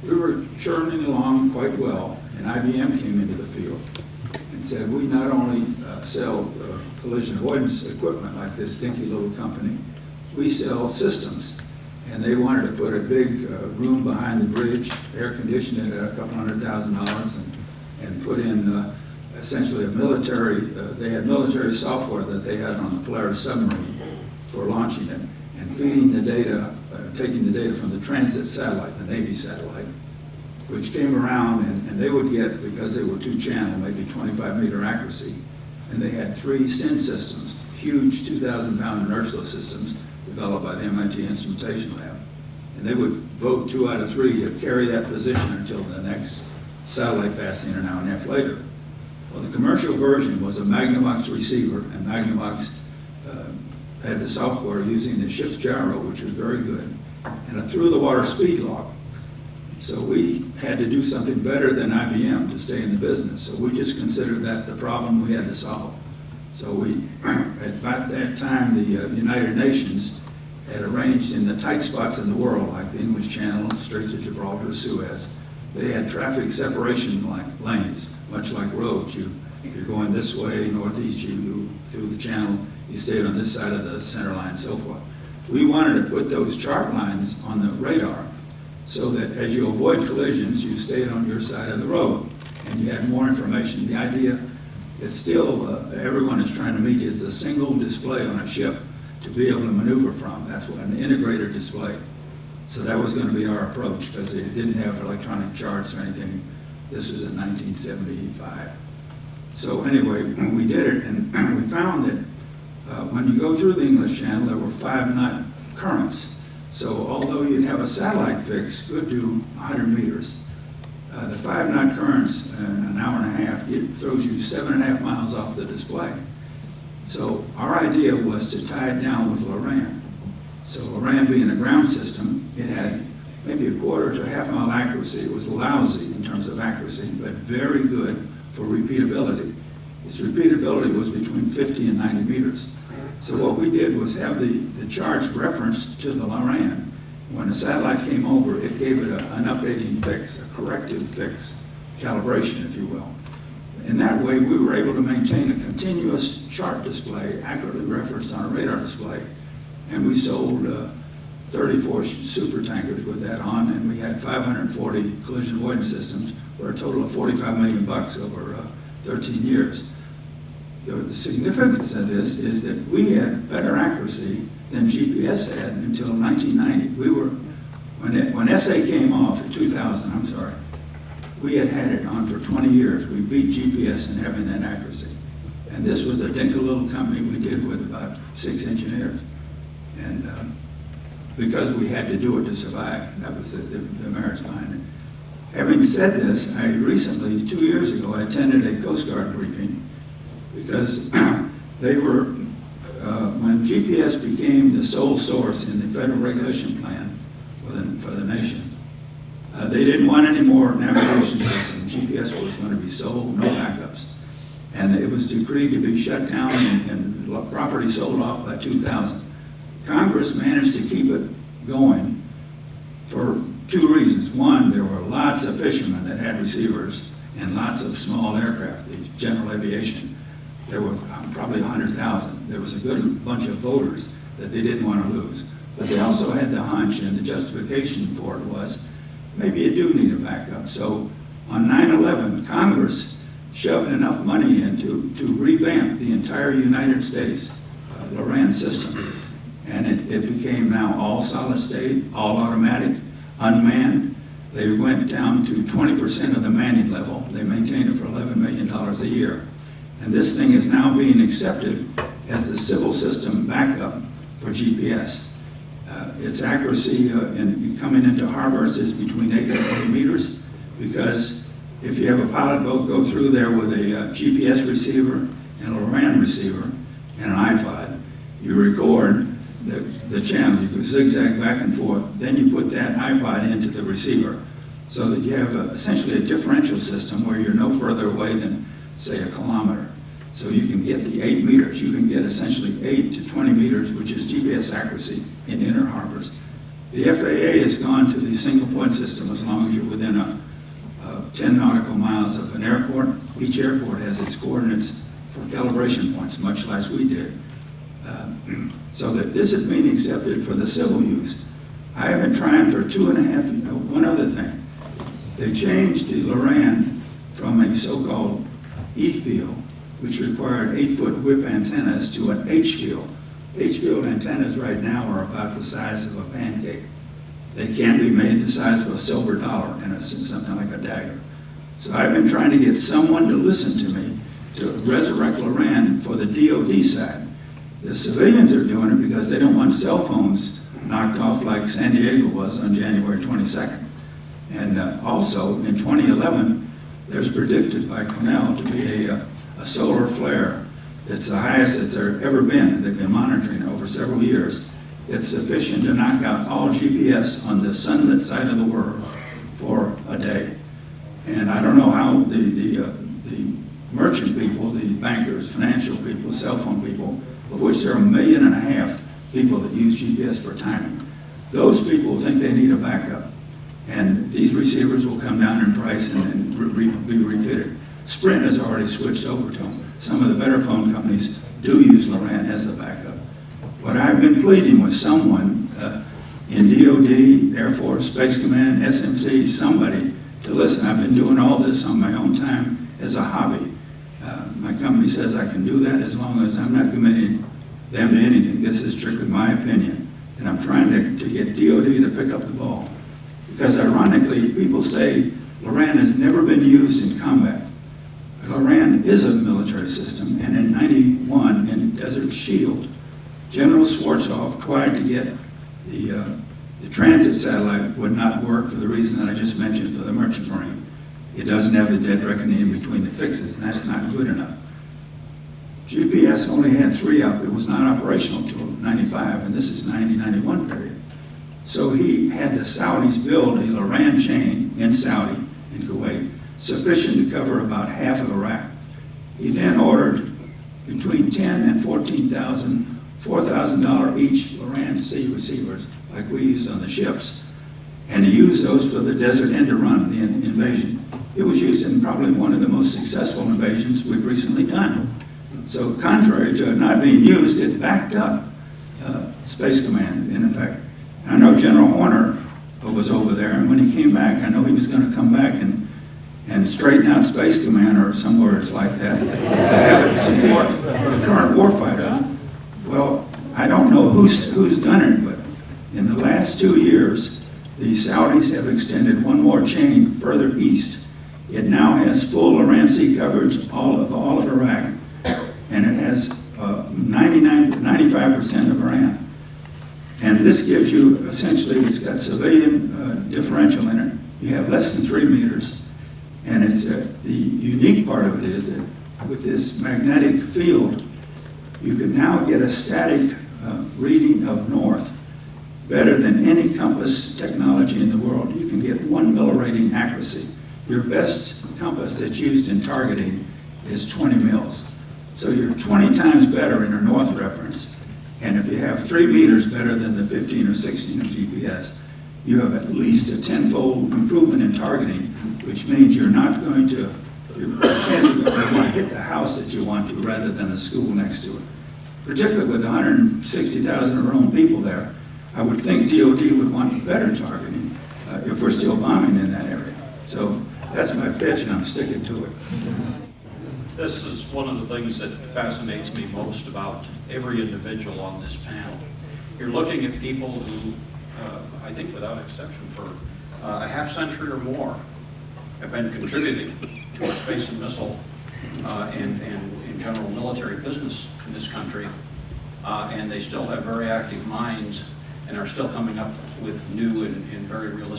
we were churning along quite well, and IBM came into the field and said, we not only sell collision avoidance equipment like this dinky little company, we sell systems. And they wanted to put a big room behind the bridge, air condition it at $200,000, and put in essentially a military, they had military software that they had on the Polaris submarine for launching it, and feeding the data, taking the data from the transit satellite, the Navy satellite, which came around, and they would get, because they were two-channel, maybe 25-meter accuracy, and they had 3 SIN systems, huge 2,000-pound inertial systems developed by the MIT Instrumentation Lab. And they would vote 2 out of 3 to carry that position until the next satellite passing an hour and a half later. Well, the commercial version was a Magnavox receiver, and Magnavox had the software using the ship's gyro, which was very good, and a through-the-water speed log. So we had to do something better than IBM to stay in the business. So we just considered that the problem we had to solve. So we, at about that time, the United Nations had arranged in the tight spots in the world, like the English Channel, Straits of Gibraltar, Suez, they had traffic separation lanes, much like roads. If you're going this way, northeast, you go through the channel, you stayed on this side of the center line, and so forth. We wanted to put those chart lines on the radar so that as you avoid collisions, you stayed on your side of the road and you had more information. The idea that still everyone is trying to meet is the single display on a ship to be able to maneuver from. That's what an integrated display. So that was going to be our approach, because it didn't have electronic charts or anything. This was in 1975. So anyway, we did it, and we found that when you go through the English Channel, there were 5-knot currents. So although you'd have a satellite fix, could do 100 meters, the 5-knot currents in an hour and a half, it throws you 7.5 miles off the display. So our idea was to tie it down with Loran. So Loran being a ground system, it had maybe a quarter to a half-mile accuracy. It was lousy in terms of accuracy, but very good for repeatability. Its repeatability was between 50 and 90 meters. So what we did was have the charts referenced to the Loran. When a satellite came over, it gave it an updating fix, a corrective fix, calibration, if you will. In that way, we were able to maintain a continuous chart display, accurately referenced on a radar display. And we sold 34 super tankers with that on, and we had 540 collision avoidance systems for a total of $45 million over 13 years. The significance of this is that we had better accuracy than GPS had until 1990. We were, when SA came off in 2000, I'm sorry, we had it on for 20 years. We beat GPS in having that accuracy. And this was a dinky little company we did with about 6 engineers. And because we had to do it to survive, that was the merits behind it. Having said this, I recently, 2 years ago, I attended a Coast Guard briefing because they were, when GPS became the sole source in the federal regulation plan for the nation, they didn't want any more navigation system. GPS was going to be sold, no backups. And it was decreed to be shut down and property sold off by 2000. Congress managed to keep it going for 2 reasons. One, there were lots of fishermen that had receivers and lots of small aircraft, the general aviation. There were probably 100,000. There was a good bunch of voters that they didn't want to lose. But they also had the hunch, and the justification for it was, maybe you do need a backup. So on 9/11, Congress shoved enough money in to revamp the entire United States Loran system. And it became now all solid state, all automatic, unmanned. They went down to 20% of the manning level. They maintained it for $11 million a year. And this thing is now being accepted as the civil system backup for GPS. Its accuracy in coming into harbors is between 8 and 20 meters, because if you have a pilot boat go through there with a GPS receiver and a Loran receiver and an iPod, you record the channel, you can zigzag back and forth, then you put that iPod into the receiver so that you have essentially a differential system where you're no further away than, say, a kilometer. So you can get the 8 meters. You can get essentially 8 to 20 meters, which is GPS accuracy in inner harbors. The FAA has gone to the single point system as long as you're within 10 nautical miles of an airport. Each airport has its coordinates for calibration points, much like we did. So that this is being accepted for the civil use. I have been trying for 2.5 years. One other thing, they changed the Loran from a so-called E-field, which required 8-foot whip antennas, to an H-field. H-field antennas right now are about the size of a pancake. They can be made the size of a silver dollar and something like a dagger. So I've been trying to get someone to listen to me to resurrect Loran for the DoD side. The civilians are doing it because they don't want cell phones knocked off like San Diego was on January 22nd. And also in 2011, there's predicted by Cornell to be a solar flare that's the highest that there's ever been. They've been monitoring it over several years. It's sufficient to knock out all GPS on the sunlit side of the world for a day. And I don't know how the merchant people, the bankers, financial people, cell phone people, of which there are 1.5 million people that use GPS for timing, those people think they need a backup. And these receivers will come down in price and be refitted. Sprint has already switched over to them. Some of the better phone companies do use Loran as a backup. But I've been pleading with someone in DoD, Air Force, Space Command, SMC, somebody to listen. I've been doing all this on my own time as a hobby. My company says I can do that as long as I'm not committing them to anything. This is strictly my opinion. And I'm trying to get DoD to pick up the ball. Because ironically, people say Loran has never been used in combat. Loran is a military system, and in '91, in Desert Shield, General Schwarzkopf tried to get the transit satellite would not work for the reason that I just mentioned for the Merchant Marine. It doesn't have the dead reckoning in between the fixes, and that's not good enough. GPS only had 3 up. It was not operational until '95, and this is '90-91 period. So he had the Saudis build a Loran chain in Saudi, in Kuwait, sufficient to cover about half of Iraq. He then ordered between 10 and 14,000, $4,000 each Loran C receivers, like we use on the ships, and he used those for the Desert End to run the invasion. It was used in probably one of the most successful invasions we've recently done. So contrary to it not being used, it backed up Space Command, in effect. And I know General Horner was over there, and when he came back, I know he was going to come back and straighten out Space Command or somewhere it's like that to have it support the current warfighter. Well, I don't know who's done it, but in the last 2 years, the Saudis have extended one more chain further east. It now has full Loran C coverage all of Iraq, and it has 95% of Iran. And this gives you, essentially, it's got civilian differential in it. You have less than 3 meters. And it's the unique part of it is that with this magnetic field, you can now get a static reading of north better than any compass technology in the world. You can get 1 millirating accuracy. Your best compass that's used in targeting is 20 mils. So you're 20 times better in a north reference. And if you have 3 meters better than the 15 or 16 of GPS, you have at least a 10-fold improvement in targeting, which means you're not going to, your chances are going to hit the house that you want to rather than the school next to it. Particularly with 160,000 of our own people there, I would think DoD would want better targeting if we're still bombing in that area. So that's my pitch, and I'm sticking to it. This is one of the things that fascinates me most about every individual on this panel. You're looking at people who, I think without exception, for a half century or more, have been contributing to our space and missile and in general military business in this country. And they still have very active minds and are still coming up with new and very realistic